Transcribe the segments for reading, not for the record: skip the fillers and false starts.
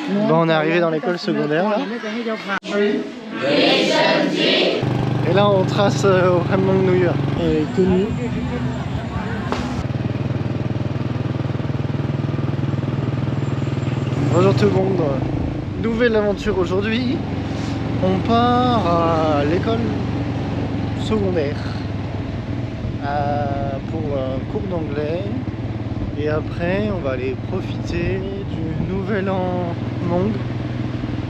Bon, on est arrivé dans l'école secondaire là. Et là on trace au Hammonk New Year. Elle est connue. Bonjour tout le monde. Nouvelle aventure aujourd'hui. On part à l'école secondaire pour un cours d'anglais. Et après, on va aller profiter du nouvel an Hmong.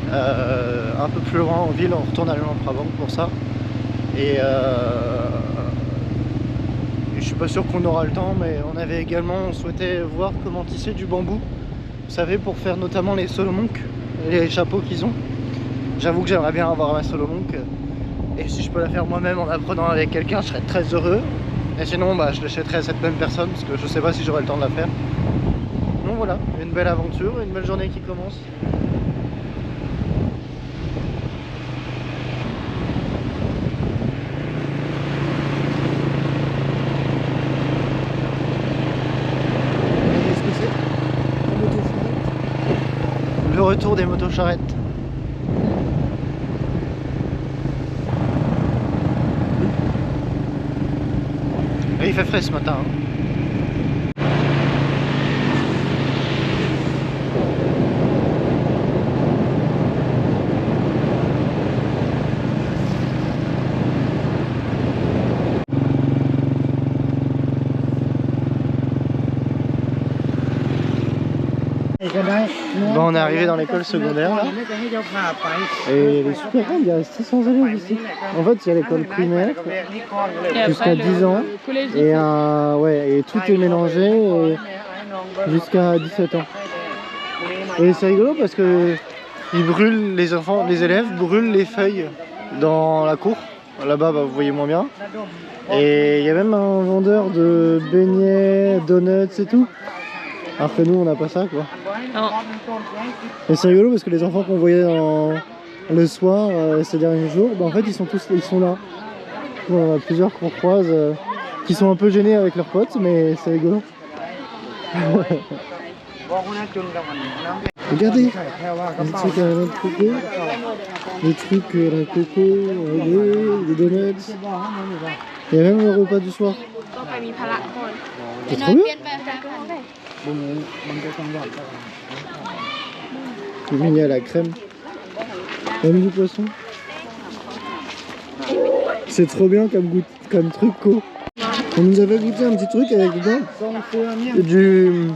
Un peu plus loin en ville, on retourne à Luang pour ça. Et je suis pas sûr qu'on aura le temps, mais on souhaitait voir comment tisser du bambou. Vous savez, pour faire notamment les solomonks, les chapeaux qu'ils ont. J'avoue que j'aimerais bien avoir un solomonk. Et si je peux la faire moi-même en apprenant avec quelqu'un, je serais très heureux. Et sinon, bah, je l'achèterai à cette même personne parce que je sais pas si j'aurai le temps de la faire. Donc voilà, une belle aventure, une belle journée qui commence. Qu'est-ce que c'est ? Le retour des motocharrettes. Et il fait frais ce matin. Hein. Bon, on est arrivé dans l'école secondaire là. Et elle est super grande, il y a 600 élèves ici. En fait, il y a l'école primaire jusqu'à 10 ans. Et tout est mélangé jusqu'à 17 ans. Et c'est rigolo parce que les élèves brûlent les feuilles dans la cour. Là-bas, bah, vous voyez moins bien. Et il y a même un vendeur de beignets, donuts et tout. Alors que nous on n'a pas ça quoi. Non. Et c'est rigolo parce que les enfants qu'on voyait le soir ces derniers jours, bah en fait ils sont là. On a plusieurs qu'on croise qui sont un peu gênés avec leurs potes, mais c'est rigolo. Regardez, des trucs à la noix de coco, des trucs à la coco, des donuts. Il y a même le repas du soir. C'est trop bien. Le mini à la crème. Même du poisson. C'est trop bien comme truc co. On nous avait goûté un petit truc avec dedans du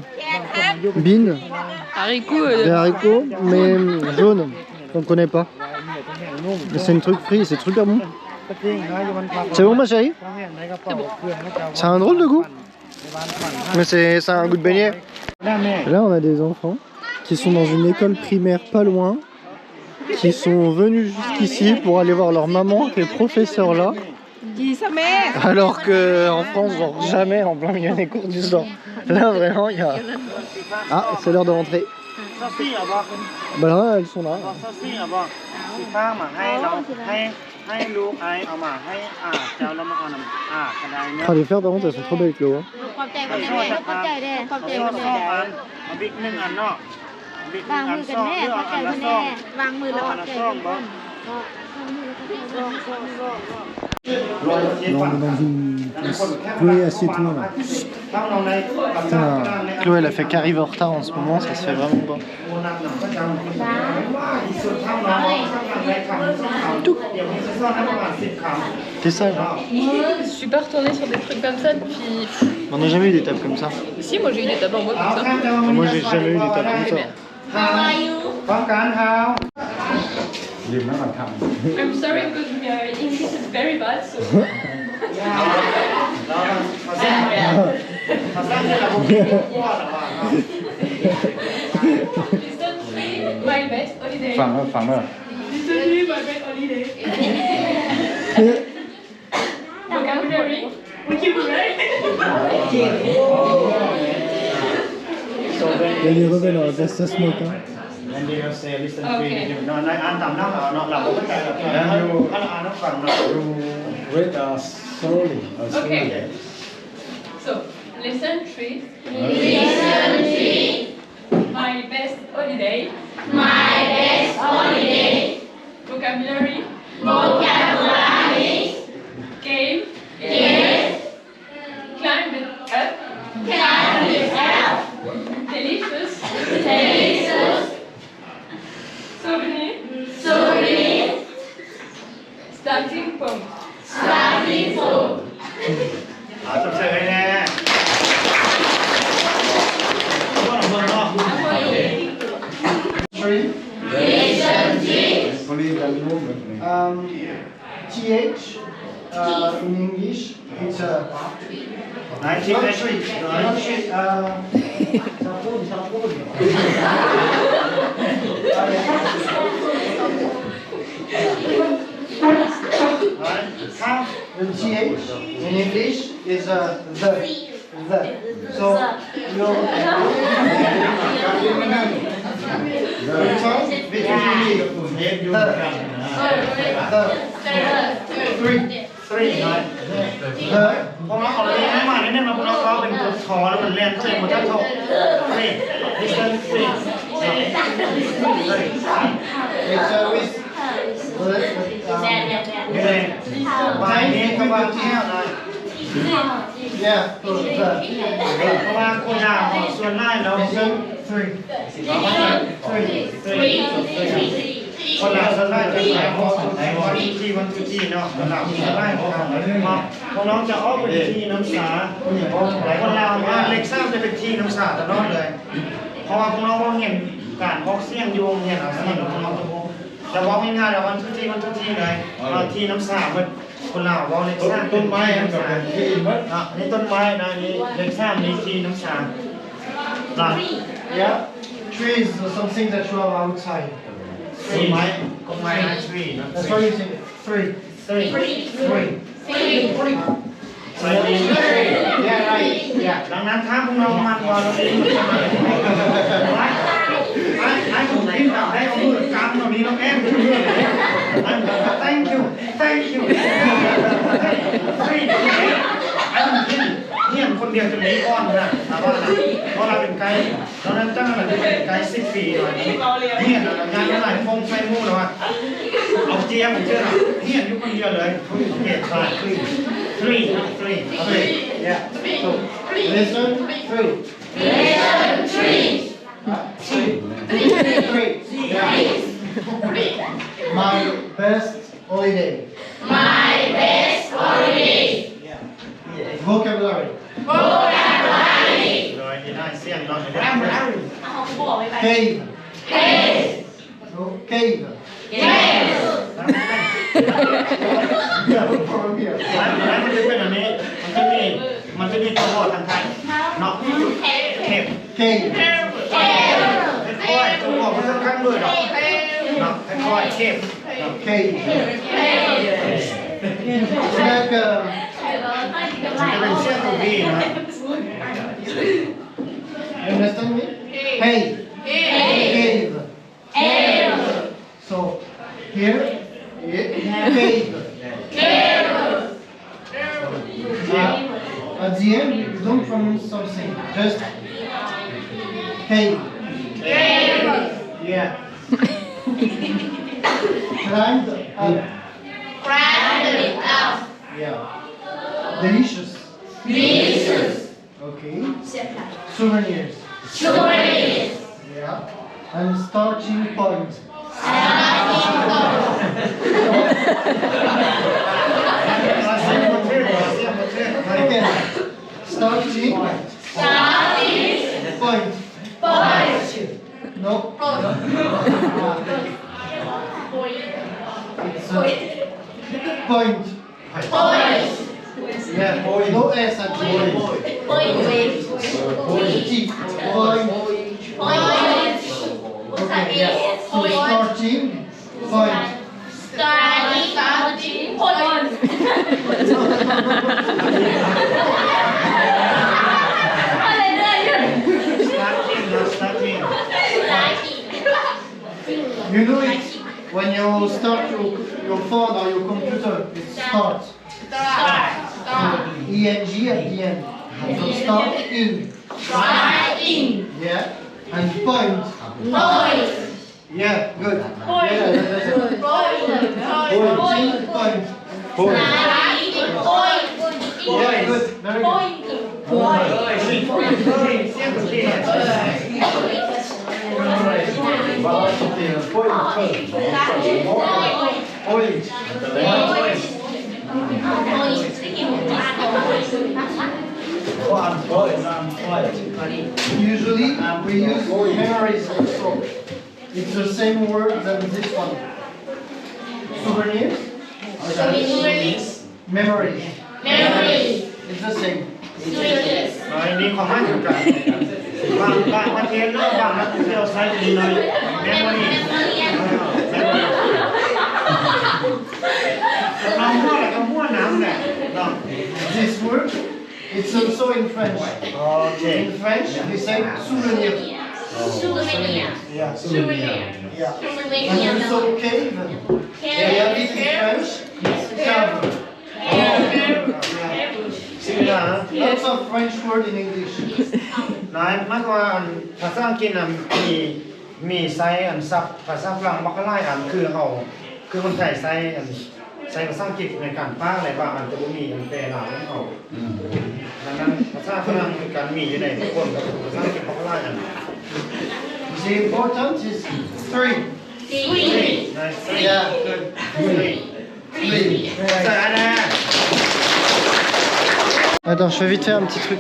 bean. Des haricots, mais jaune, qu'on connaît pas. C'est un truc frit, c'est super bon. C'est bon ma chérie? C'est un drôle de goût. Mais c'est un goût de beignet. Là on a des enfants qui sont dans une école primaire pas loin, qui sont venus jusqu'ici pour aller voir leur maman qui est professeure là. Alors qu'en France, genre jamais en plein milieu des cours du soir. Là vraiment il y a... Ah, c'est l'heure de rentrer. Bah là elles sont là. Ah, les fleurs par contre elles sont trop belles Chloé. Non, on est dans une place. Chloé, assieds-toi là. Putain, Chloé elle a fait qu'arriver en retard en ce moment, ça se fait vraiment pas. Tout. T'es sage hein? Je suis pas retournée sur des trucs comme ça depuis... On n'a jamais eu des tables comme ça. Si, moi j'ai eu des tables en bois comme ça. Moi j'ai jamais eu des tables comme ça. I'm sorry because my English is very bad, so... My best holiday. ฟังแล้ว Literally my best holiday. Vocabulary. Il y a des rebelles dans la place, ça se moque hein. Read slowly. Okay. So, lesson 3. Listen 3. My My best holiday. My best holiday. Vocabulary. Vocabulary. Game. Yes. Climb it up. Can be help. Delicious. Delicious. Souvenir. Souvenir. Starting point. Starting food. เอาจบเสร็จเลยนะว่าเราเมืองนอก Three. Listen G. TH in English, it's a นายชิม not เลย tree, not tree, Count. the TH in English is the. So your tongue between Three หน่อย the พวกน้องเอาเลยให้มาเนี่ยพวกน้องเขาเป็นตัวคอแล้วมันเล่นเข้าไปหมดทั้งโถ Three listen three it's with นี่เลยวายนี้เขาว่าแก้วหน่อย yeah the เพราะว่าคนยาวส่วนน้อยเรา listen three คนเราส่วนน้อยจะใส่พอวันที่เนาะคนเราส่วนน้อยพอน้องจะออกเป็นที่น้ำสาคนเราว่าเล็กซ้ำจะเป็นที่น้ำสาตลอดเลยเพราะว่าพวกน้องเห็นการพกเสียงยุงเห็นอะไรเสียงพวกน้องจะบอกง่ายๆแต่วันทุกที่เลยที่น้ำสามันคนเราบอกเล็กซ้ำต้นไม้น้ำสานี่ต้นไม้นะนี่เล็กซ้ำนี่ที่น้ำสา yeah tree is something that you have outside ต้นไม้นะทรี that's why you say three ทรี yeah right yeah ดังนั้นถ้าพวกน้องมันว่าเราเป็นไอ้ผมกินกับได้เอามือกำตรงนี้น้องแอมthank you ไอ้ผมกินเนี่ยคนเดียวจะมีก้อนนะถามว่าเพราะเราเป็นไกด์ตอนนั้นจ้างเราเป็นไกด์10 ปีหน่อยเนี่ยงานเท่าไหร่คงใช้มู้แล้วว่าเอาเจียผมเชื่อหน่อยเนี่ยอยู่คนเดียวเลยโอเคใช่ three yeah so listen three three yeah my best holiday My best holiday. vocabulary เลยได้เสียงนอนเลย cave no cave Yes. yeah from here แล้วมันจะเป็นแบบนี้มันจะมีตัวบอดทางไทยเนาะเข็บ cave ค่อยๆตัวบอดมันค่อนข้างมืดหรอกเนาะค่อยๆเข็บ cave it's like จะเป็นเสียงตัวบีนะ you understand me cave so here cave at the end you don't pronounce something just cave yeah climbed up yeah delicious okay souvenirs yeah and starting point again starting point no it's a point yeah no s at the end T point okay yeah so starting point starting you know it when you start your phone or your computer it starts ENG at the end so start in yeah And point. Point. Yeah, good. Point. Yeah, that's it. Point. Point. Point. Yeah, good. Very good. Usually we use memories also. It's the same word than this one. Souvenirs? Memories. It's the same. อันนี้ของมันอยู่กันบางประเทศบางนักท่องเที่ยวใช้ดีหน่อยแม่วันนี้เรามั่วอะไรก็มั่วน้ำแหละ This word, it's also in French. โอเค In French, we say souvenir. Yeah. And also cave. We have it in French. It's cave. สิ่งนี้นะ Lots of French word in English. นายมากกว่าภาษาอังกฤษมีไซส์ซับภาษาฝรั่งมักไล่คือเขาคือคนไทยไซส์ภาษาอังกฤษในการป้าอะไรบางอันจะมีแปลหลายให้เขาดังนั้นภาษาฝรั่งคือการมีอยู่ในทุกคนกับภาษาอังกฤษมักไล่กัน The important is three. Nice. Yeah, good. Three. Ça, Anna. Attends, je fais vite fait un petit truc.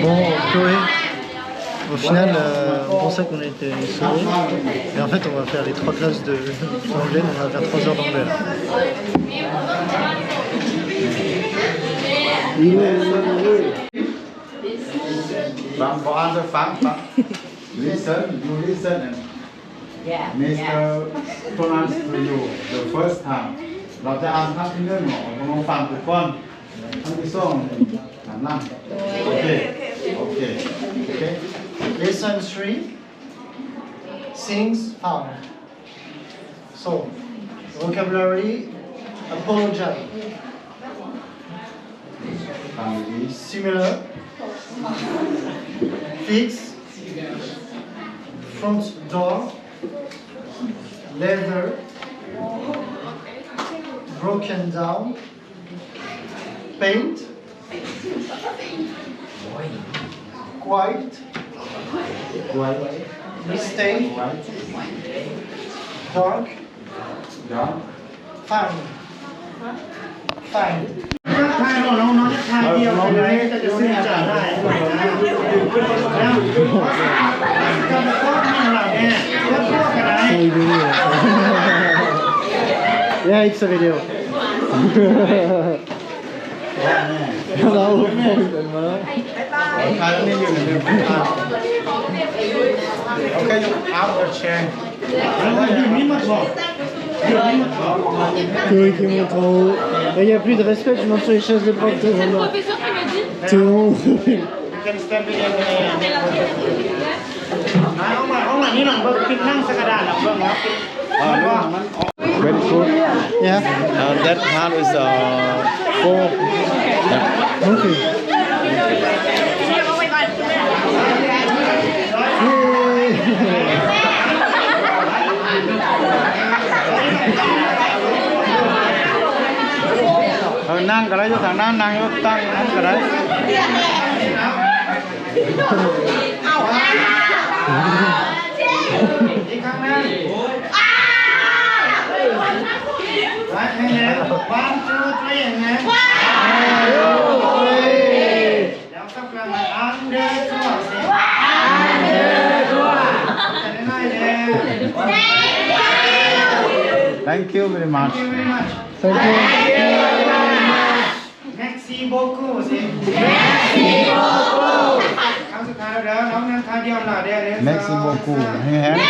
Bon, Chloé, au final, on pensait qu'on était sauvés. Et en fait, on va faire les 3 classes d'anglais, donc on va faire 3 heures d'anglais là. For answer fast, listen, you listen and Mr. pronounce to you the first time. เราจะอ่านครั้งที่หนึ่งลองฟังทุกคนครั้งที่สองหันหลังโอเค Lesson 3, things found. So, vocabulary, apologize. ฟังดี Similar, fix, front door, leather, broken down, paint, quiet, mistake, dark, down find. ทายน้องทายเดียวไปไหนก็จะซื้อจ่ายได้แล้วจะมาฟ้องนั่งหลังเนี่ยแล้วพวกอะไร Yeah, it's a video. Okay, you out the chair. นี่มาบอก Chloé qui monte en haut. Il n'y a plus de respect, je monte sur les chaises de prof. C'est le professeur qui m'a dit. Tout le monde. can stand it in there เอามานี่หน่อยเบิ่งปิดนั่งสักกระดาษเบิ่งแล้ว Very good. Yeah. That part is 4. Okay. Nang cái đấy cho thằng Nam nang cho tăng nang cái đấy. อีกครั้งนึงไปให้แน่1 2 3อย่างงี้เดี๋ยวสักครั้งอันเดอร์ทั่วสิจะได้เลย Thank you very much. Thank you. Merci beaucoup สิ Merci beaucoup ครั้งสุดท้ายแล้วน้องนั่งท่าเดียวหล่ะเดี๋ยว Merci beaucoup. Hand.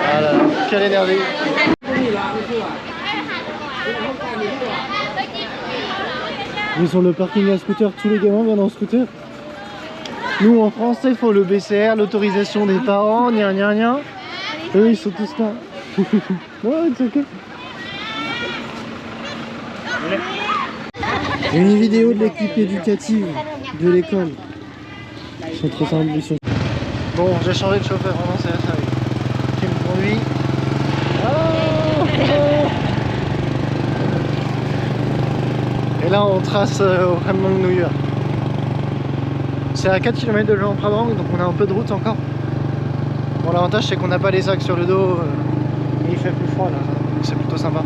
Voilà, quelle énergie. Ils sont le parking à scooter, tous les gamins viennent en scooter. Nous en France, il faut le BCR, l'autorisation des parents, gna gna gna. Eux ils sont tous là. Ouais, it's okay. Une vidéo de l'équipe éducative de l'école. Ils sont trop simples, ils sont... Bon, j'ai changé de chauffeur, vraiment c'est ça qui me conduit. Et là on trace au Hamdong New York. C'est à 4 km de Luang Prabang, donc on a un peu de route encore. Bon, l'avantage c'est qu'on n'a pas les sacs sur le dos et il fait plus froid là, donc c'est plutôt sympa.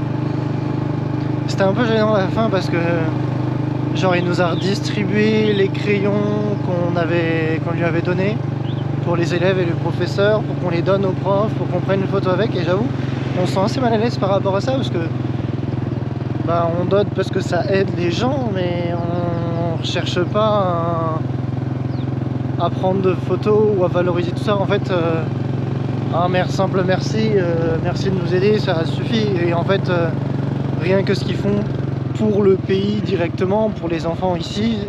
C'était un peu gênant à la fin parce que genre il nous a redistribué les crayons qu'on lui avait donnés pour les élèves et les professeurs, pour qu'on les donne aux profs, pour qu'on prenne une photo avec, et j'avoue on se sent assez mal à l'aise par rapport à ça parce que bah, on donne parce que ça aide les gens, mais on cherche pas à prendre de photos ou à valoriser tout ça. En fait un simple merci, merci de nous aider, ça suffit. Et en fait rien que ce qu'ils font pour le pays directement, pour les enfants ici,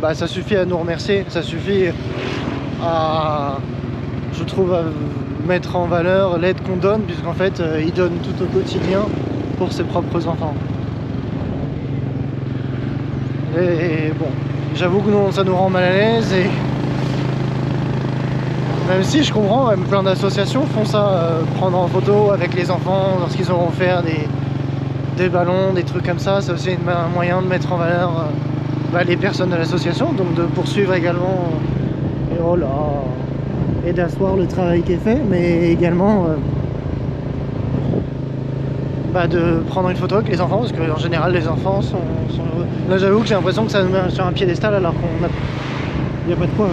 bah, ça suffit à nous remercier, ça suffit à, je trouve, à mettre en valeur l'aide qu'on donne, puisqu'en fait ils donnent tout au quotidien pour ses propres enfants. Et bon, j'avoue que nous, ça nous rend mal à l'aise, et même si je comprends, même plein d'associations font ça, prendre en photo avec les enfants lorsqu'ils auront offert des ballons, des trucs comme ça, c'est aussi un moyen de mettre en valeur les personnes de l'association, donc de poursuivre également et oh là, et d'asseoir le travail qui est fait, mais également de prendre une photo avec les enfants, parce qu'en général les enfants sont heureux. Là j'avoue que j'ai l'impression que ça nous met sur un piédestal alors qu'on a... il n'y a pas de quoi.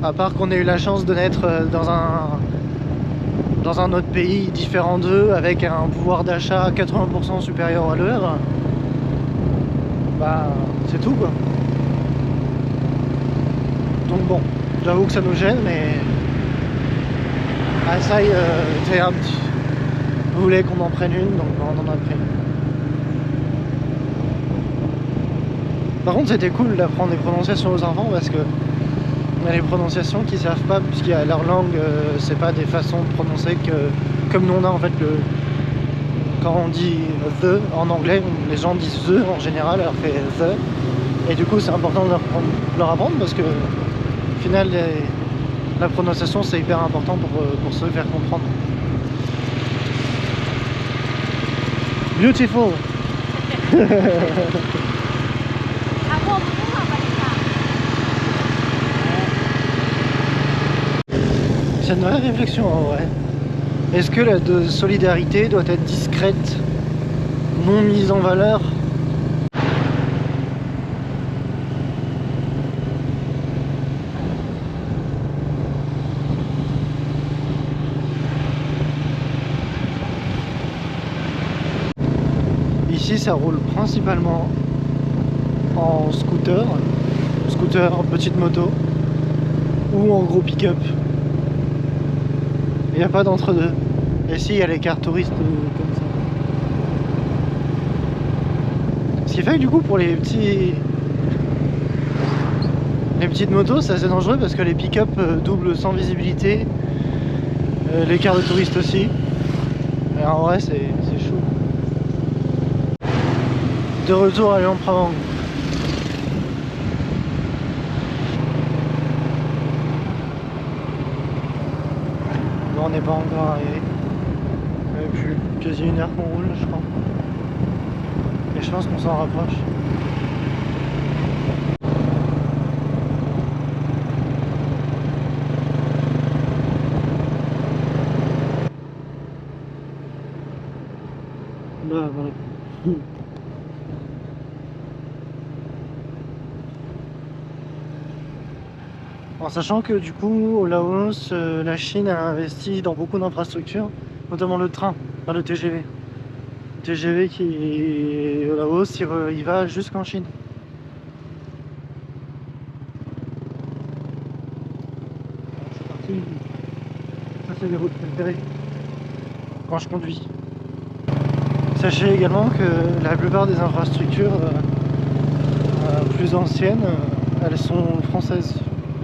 À part qu'on ait eu la chance de naître dans un autre pays différent d'eux, avec un pouvoir d'achat 80% supérieur à leur, bah c'est tout quoi. Donc bon, j'avoue que ça nous gêne, mais ça y est, un petit... vous voulez qu'on en prenne une, donc on en a pris une. Par contre c'était cool d'apprendre des prononciations aux enfants, parce que il y a les prononciations qu'ils savent pas, puisqu'il y a leur langue, c'est pas des façons de prononcer que comme nous on a en fait quand on dit the en anglais, les gens disent the en général alors que the, et du coup c'est important de leur apprendre, parce que au final la prononciation c'est hyper important pour se faire comprendre. Beautiful. C'est une vraie réflexion en vrai. Est-ce que la solidarité doit être discrète, non mise en valeur? Ici ça roule principalement en scooter, petite moto, ou en gros pick-up. Il n'y a pas d'entre-deux. Et si, il y a les cartes touristes comme ça. Ce qui fait que du coup pour les petites motos, c'est assez dangereux, parce que les pick-up doublent sans visibilité, les cartes de touristes aussi. Et en vrai c'est chaud. De retour à Luang Prabang. On n'est pas encore arrivé. Plus quasi une heure qu'on roule, je crois. Et je pense qu'on s'en rapproche. Là, voilà. En sachant que du coup au Laos, la Chine a investi dans beaucoup d'infrastructures, notamment le train, le TGV. Le TGV qui au Laos, il va jusqu'en Chine. C'est parti. Ça c'est les routes préférées. quand je conduis. Sachez également que la plupart des infrastructures plus anciennes, elles sont françaises.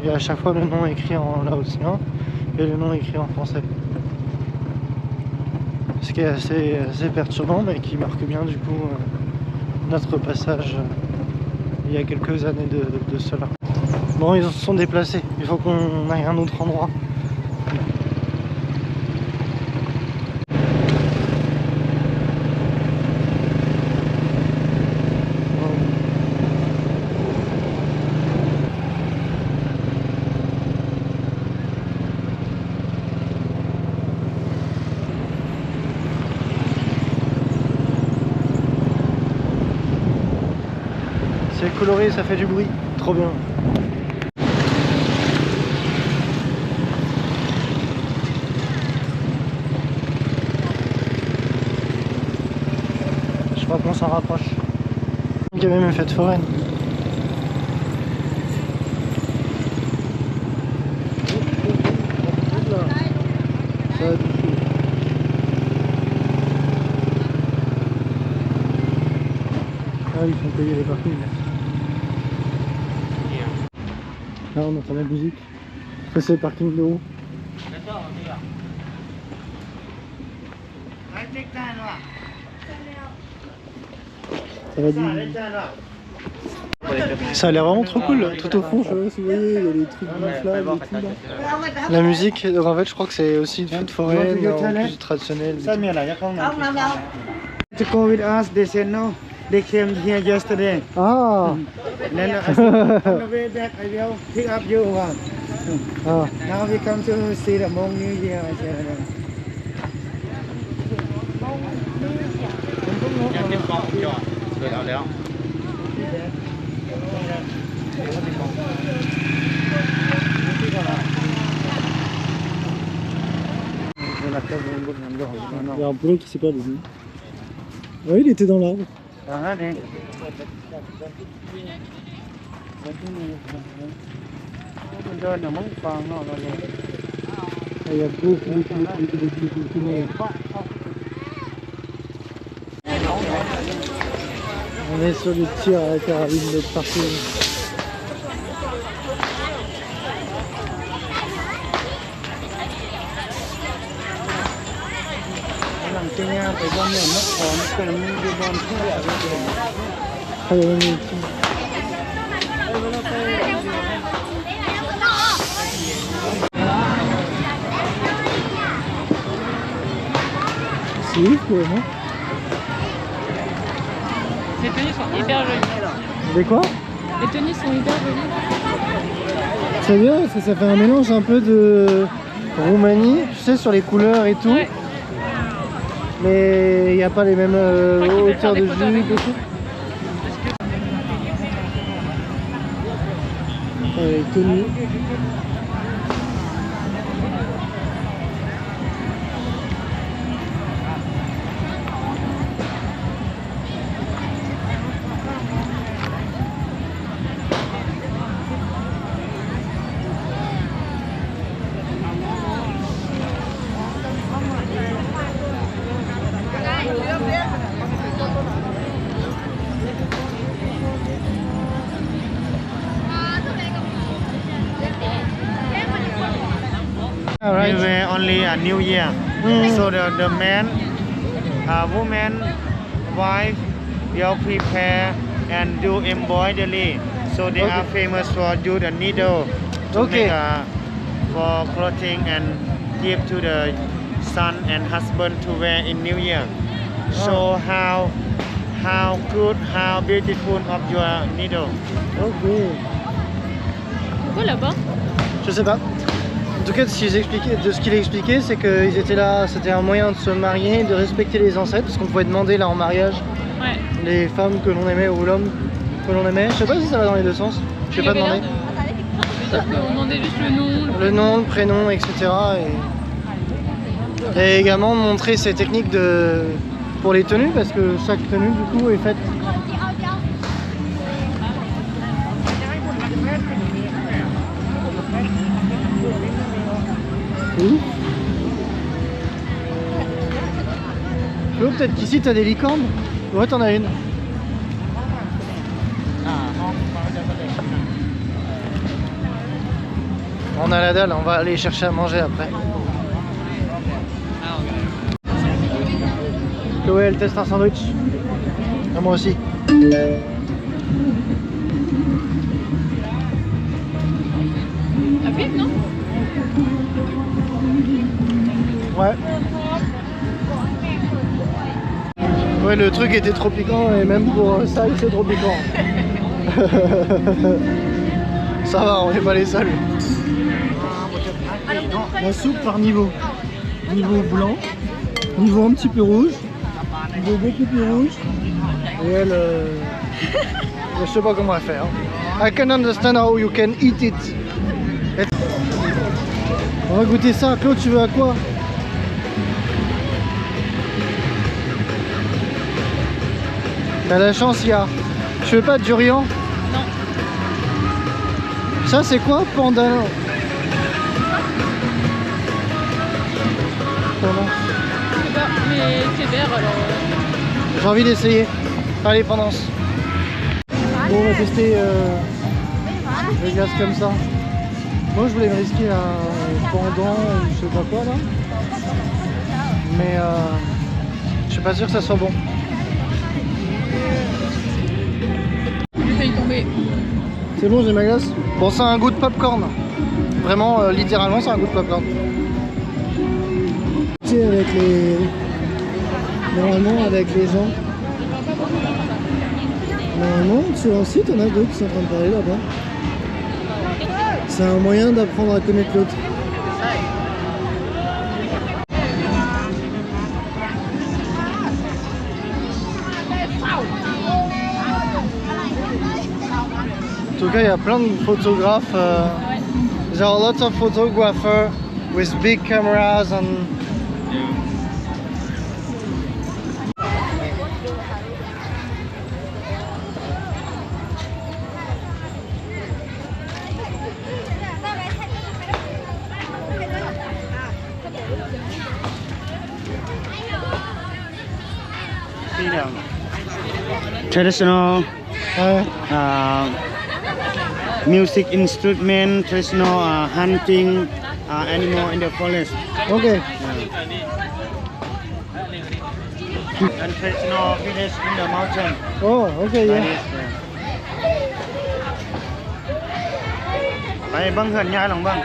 Il y a à chaque fois le nom écrit en laotien et le nom écrit en français. Ce qui est assez perturbant, mais qui marque bien du coup notre passage il y a quelques années de cela. Bon, ils se sont déplacés, il faut qu'on aille à un autre endroit. C'est coloré, ça fait du bruit, trop bien. Je crois qu'on s'en rapproche. Il y a même une fête foraine. Ça va du coup. Ah, ils font payer les parkings. Là on entend la musique. Ça c'est le parking de haut. Ça va du... Ça a l'air vraiment trop cool, tout au fond. Je sais pas si vous voyez, il y a des trucs gonflables et tout là. La musique, donc en fait je crois que c'est aussi une fête foraine, plus traditionnelle. To go with us, they said no. They came here yesterday. Ah. Then I said, on the way back, I will pick up you one. Ah. Now we come to see the Hmong New Year. I said, Il y a un boulot qui s'est perdu. Oui, il était dans l'arbre. Il y a beaucoup de monde. On est sur le tir à la carabine de partout. C'est ouf quoi, non? Les tenues sont hyper jolies. Des quoi? Les tenues sont hyper jolies. C'est bien, ça fait un mélange un peu de Roumanie, tu sais, sur les couleurs et tout. Ouais. Mais il n'y a pas les mêmes hauteurs de jupe et tout. Tenue. we were only a New Year. So the man, woman, wife, will prepare and do embroidery. So they are famous for do the needle to Okay. make for clothing and give to the son and husband to wear in New Year. So how good, how beautiful of your needle. Ok. Pourquoi là-bas? Je sais pas. En tout cas, de ce qu'il expliquait, c'est qu'ils étaient là, c'était un moyen de se marier, de respecter les ancêtres, parce qu'on pouvait demander là en mariage Ouais. les femmes que l'on aimait ou l'homme que l'on aimait. Je sais pas si ça va dans les deux sens. Je vais pas demander. Peut-être qu'on demandait juste le nom. Le nom, le prénom, etc. Et également montrer ces techniques pour les tenues, parce que chaque tenue du coup est faite. Oui. Claude, peut-être qu'ici t'as des licornes. Ouais, t'en as une. On a la dalle, on va aller chercher à manger après. Chloé, elle teste un sandwich. Ah, moi aussi. Rapide, non? Ouais. Ouais, le truc était trop piquant et même pour ça, c'est trop piquant. Ça va, on n'est pas les seuls. La soupe par niveau. Niveau blanc, niveau un petit peu rouge, niveau beaucoup plus rouge. Et elle, je sais pas comment elle fait. Hein. I can understand how you can eat it. On va goûter ça. Claude, tu veux à quoi? T'as la chance, il y a. Tu veux pas de durian? Non. Ça, c'est quoi? Panda? Je sais pas, mais c'est vert alors. J'ai envie d'essayer. Allez, pendance. Bon, on va tester les glaces comme ça. Moi, je voulais me risquer un pendant ou je sais pas quoi là. Mais je suis pas sûr que ça soit bon. J'ai failli tomber. C'est bon, j'ai ma glace. Bon, ça a un goût de popcorn. Vraiment, littéralement, c'est un goût de popcorn. Avec les... Normalement, avec les gens. Normalement, sur un site, on a d'autres qui sont en train de parler là-bas. C'est un moyen d'apprendre à connaître l'autre. En tout cas, il y a plein de photographes. There are lots of photographers with big cameras and. Traditional Ouais. music instrument, traditional hunting animal in the forest, Ok. and traditional village in the mountain. Oh, ok, yeah. ไปเบิ้งเหินย้ายหลังเบิ้ง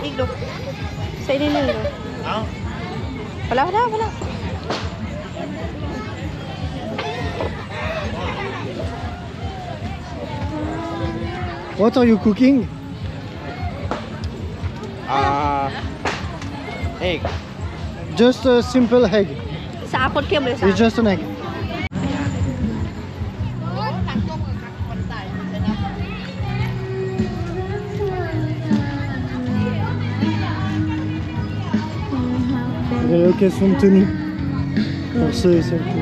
อีกดูใส่นิดนึงดู เอา พอแล้วพอแล้วพอแล้ว What are you cooking? egg. Just a simple egg. สาคนเข้มเลยสา It's just an egg. Les locations de tenue pour ceux et celles qui...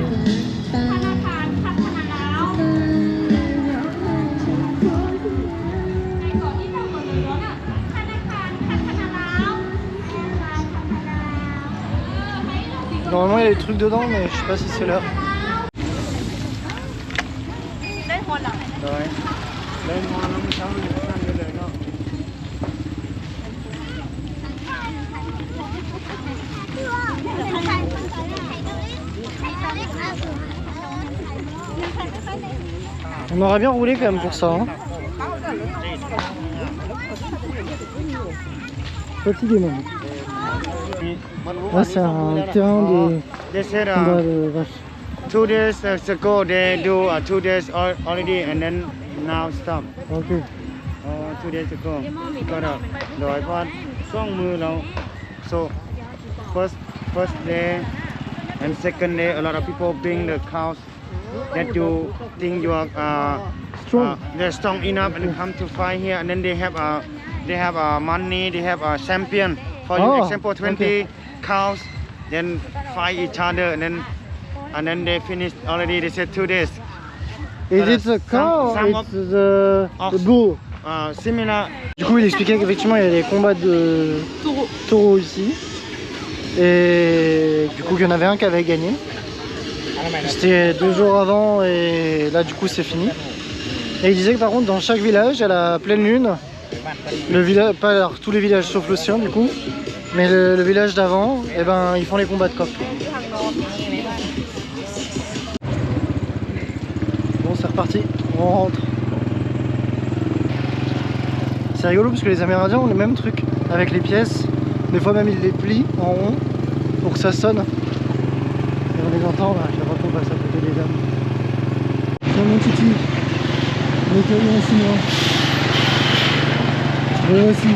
Normalement il y a des trucs dedans mais je sais pas si c'est l'heure. ได้หัวหลัง rồi lên ngon lắm cháu ăn cái lời nó 'On aurait bien roulé quand même pour ça. Hein. Fatigué même. Là c'est un terrain de they said combat de vache. 2 days ago they do 2 days already and then now stop Ok. 2 days ago ก็ได้โดยเพราะช่วงมือเรา so first day and second day a lot of people bring the cows that you think you are Strong. they're strong enough and come to fight here and then they have money, they have a champion for you, Oh, example 20 okay. cows then fight each other and then they finished already, they said 2 days. Is it a cow some or of- it's the bull? Similar. Du coup il expliquait qu'effectivement il y a des combats de taureaux ici. Et du coup, il y en avait un qui avait gagné. C'était 2 jours avant et là, du coup, c'est fini. Et il disait que par contre, dans chaque village, à la pleine lune, le village, pas alors, tous les villages sauf le sien, du coup, mais le village d'avant, eh ben, ils font les combats de coq. Bon, c'est reparti, on rentre. C'est rigolo parce que les Amérindiens ont le même truc avec les pièces. Des fois même ils les plient en rond pour que ça sonne. Et on les entend là, chaque fois qu'on passe à côté des dames. C'est mon titi. Le camion chinois. Moi aussi.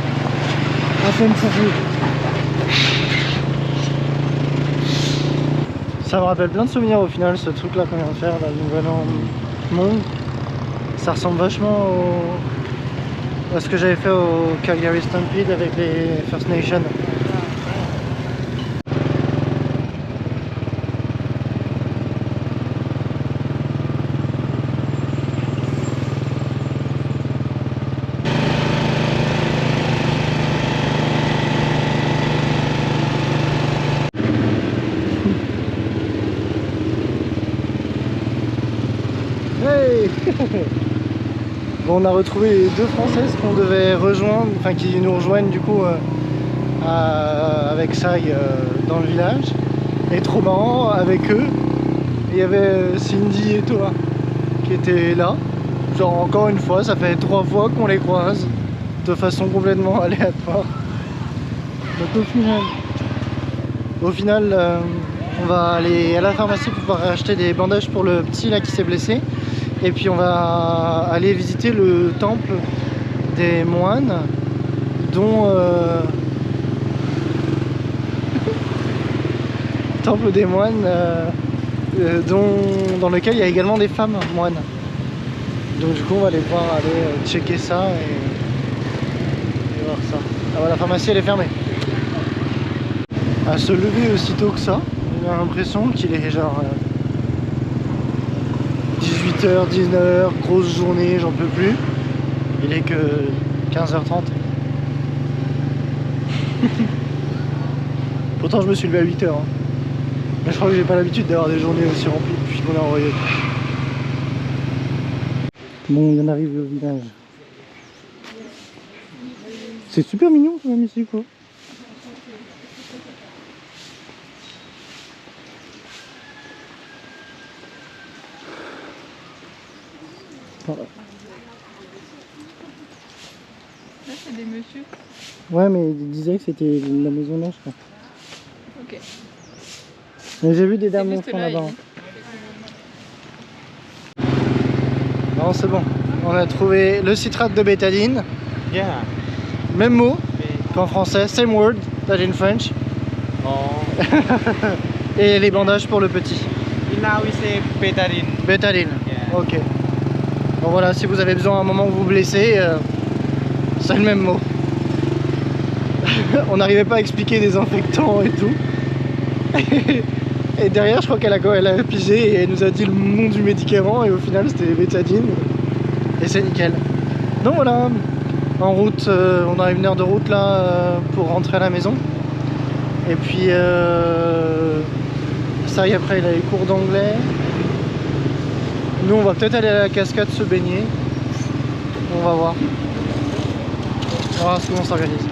À peine sorti. Ça me rappelle plein de souvenirs au final, ce truc là qu'on vient de faire, là, le nouvel monde. Ça ressemble vachement à ce que j'avais fait au Calgary Stampede avec les First Nations. Hey. Bon, on a retrouvé les 2 Françaises qu'on devait rejoindre, enfin qui nous rejoignent du coup avec Sai dans le village. Et trop marrant, avec eux, il y avait Cindy et toi qui étaient là. Genre encore une fois, ça fait 3 fois qu'on les croise de façon complètement aléatoire. Donc au final, on va aller à la pharmacie pour pouvoir acheter des bandages pour le petit là qui s'est blessé. Et puis on va aller visiter le temple des moines dont temple des moines dans lequel il y a également des femmes moines. Donc du coup on va aller voir, aller checker ça et voir ça. Ah bah la pharmacie elle est fermée. À se lever aussitôt que ça, j'ai l'impression qu'il est genre 18h, 19h, grosse journée, j'en peux plus. Il est que 15h30. Pourtant je me suis levé à 8h. Hein. Mais je crois que j'ai pas l'habitude d'avoir des journées aussi remplies depuis qu'on est en Royaume. Bon, on en arrive au village. C'est super mignon quand même ici quoi. Voilà. Là, c'est des messieurs. Ouais, mais il disait que c'était la maison là, je crois. Ok. Mais j'ai vu des dames juste montrant là, là-bas. Non, c'est bon. On a trouvé le citrate de bétadine. Yeah. Même mot qu'en français, same word that in French. Oh. Et les bandages pour le petit. Now we say bétadine. Bétadine. Yeah. Ok. Bon voilà, si vous avez besoin à un moment où vous vous blessez, c'est le même mot. On n'arrivait pas à expliquer désinfectant et tout. Et derrière, je crois qu'elle a pigé et elle nous a dit le nom du médicament et au final c'était bétadine. Et c'est nickel. Donc voilà, en route, on a 1 heure de route là pour rentrer à la maison. Et puis ça y est, après il a les cours d'anglais. Nous on va peut-être aller à la cascade se baigner. On va voir. On va voir comment on s'organise.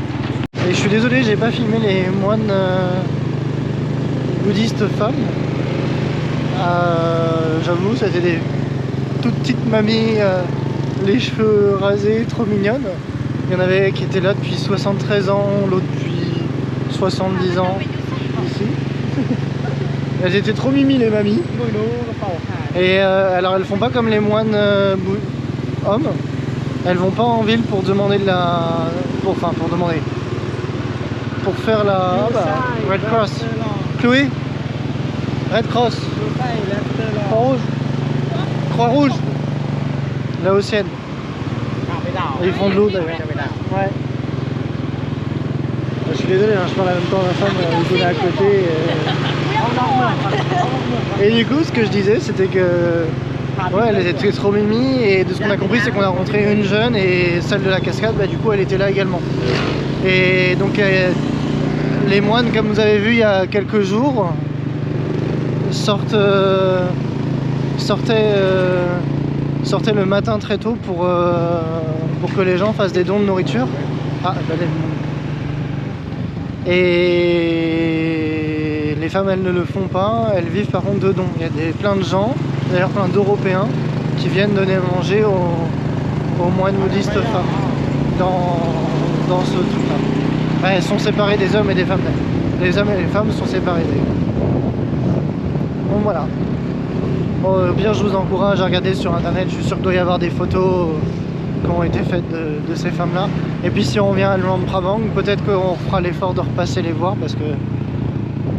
Et je suis désolé, j'ai pas filmé les moines bouddhistes femmes. J'avoue, c'était des toutes petites mamies, les cheveux rasés, trop mignonnes. Il y en avait qui étaient là depuis 73 ans, l'autre depuis 70 ans. Ici. Elles étaient trop mimi les mamies. Et alors elles font pas comme les moines hommes. Elles vont pas en ville pour demander de la... pour demander. Pour faire la... Red Cross. Chloé, Red Cross. Croix-Rouge. Croix-Rouge. Laotienne. Et ils font de l'eau d'ailleurs. Ouais. Je suis désolé, hein, je parle en même temps à ma femme, vous connaissez à côté. Et du coup, ce que je disais, c'était que ouais, elle était trop mimi, et de ce qu'on a compris, c'est qu'on a rencontré une jeune, et celle de la cascade, bah, du coup, elle était là également. Et donc, les moines, comme vous avez vu il y a quelques jours, sortaient le matin très tôt pour que les gens fassent des dons de nourriture. Ah, et les femmes, elles ne le font pas, elles vivent par contre de dons. Il y a plein de gens, d'ailleurs plein d'Européens, qui viennent donner à manger aux moines bouddhistes femmes dans ce truc-là. Ouais, elles sont séparées des hommes et des femmes. Les hommes et les femmes sont séparés. Bon voilà. Bon, bien je vous encourage à regarder sur internet, je suis sûr qu'il doit y avoir des photos qui ont été faites de ces femmes là. Et puis si on vient à Luang Prabang, peut-être qu'on fera l'effort de repasser les voir parce que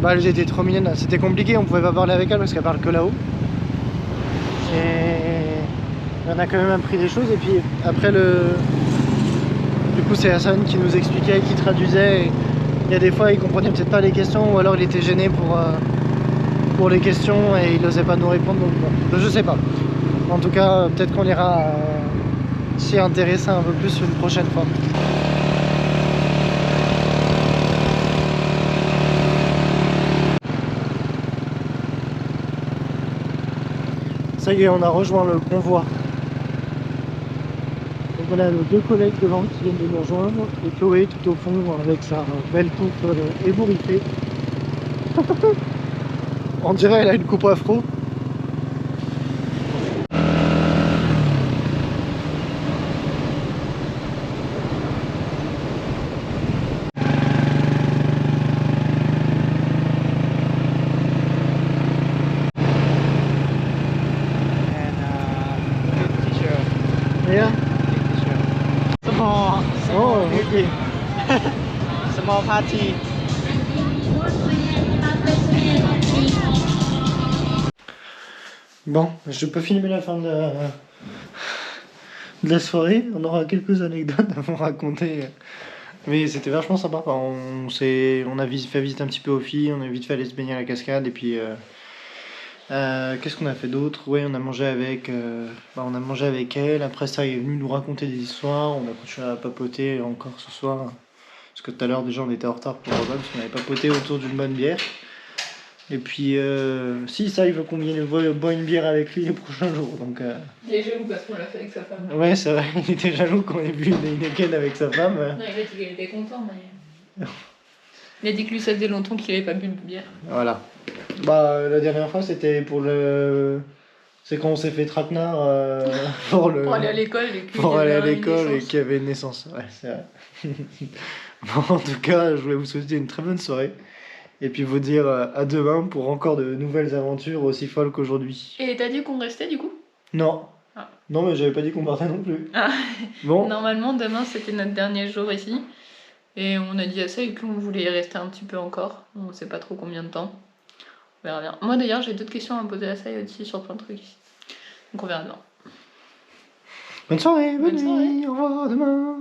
bah, elles étaient trop mignonnes. C'était compliqué, on pouvait pas parler avec elles parce qu'elles parlent que là-haut. Et on a quand même appris des choses. Et puis après du coup c'est Hassan qui nous expliquait, qui traduisait. Et il y a des fois il comprenait peut-être pas les questions ou alors il était gêné pour les questions et il n'osait pas nous répondre. Donc bon, je sais pas. En tout cas peut-être qu'on ira s'y intéresser un peu plus une prochaine fois. Ça y est, on a rejoint le convoi. Donc on a nos deux collègues devant qui viennent de nous rejoindre et Chloé tout au fond avec sa belle coupe ébouriffée. On dirait elle a une coupe afro. Yeah. Small. Oh, ok. Small party. Bon, je peux filmer la fin de la soirée. On aura quelques anecdotes à vous raconter. Mais c'était vachement sympa. Enfin, on a fait visiter un petit peu aux filles. On a vite fait aller se baigner à la cascade. Et puis, qu'est-ce qu'on a fait d'autre? Oui, on a mangé avec elle. Après ça, elle est venue nous raconter des histoires. On a continué à papoter encore ce soir. Parce que tout à l'heure, déjà, on était en retard pour le repas. Parce qu'on avait papoté autour d'une bonne bière. Et puis, si ça, il veut qu'on vienne boire une bière avec lui les prochains jours. Donc, Il est jaloux parce qu'on l'a fait avec sa femme. ouais, c'est vrai, il était jaloux qu'on ait bu une Heineken avec sa femme. Non, il a dit qu'il était content, mais. Il a dit que lui, ça faisait longtemps qu'il avait pas bu de bière. Voilà. Bah, la dernière fois, c'était pour le. C'est quand on s'est fait traquenard pour aller à l'école et pour aller à l'école et qu'il y avait une naissance. Ouais, c'est vrai. Bon, en tout cas, je voulais vous souhaiter une très bonne soirée. Et puis vous dire à demain pour encore de nouvelles aventures aussi folles qu'aujourd'hui. Et t'as dit qu'on restait du coup? Non. Ah. Non, mais j'avais pas dit qu'on partait non plus. Ah. Bon. Normalement, demain c'était notre dernier jour ici. Et on a dit à ça et qu'on voulait y rester un petit peu encore. On sait pas trop combien de temps. On verra bien. Moi d'ailleurs, j'ai d'autres questions à poser à ça aussi sur plein de trucs ici. Donc on verra demain. Bonne soirée, Bonne soirée. au revoir, à demain.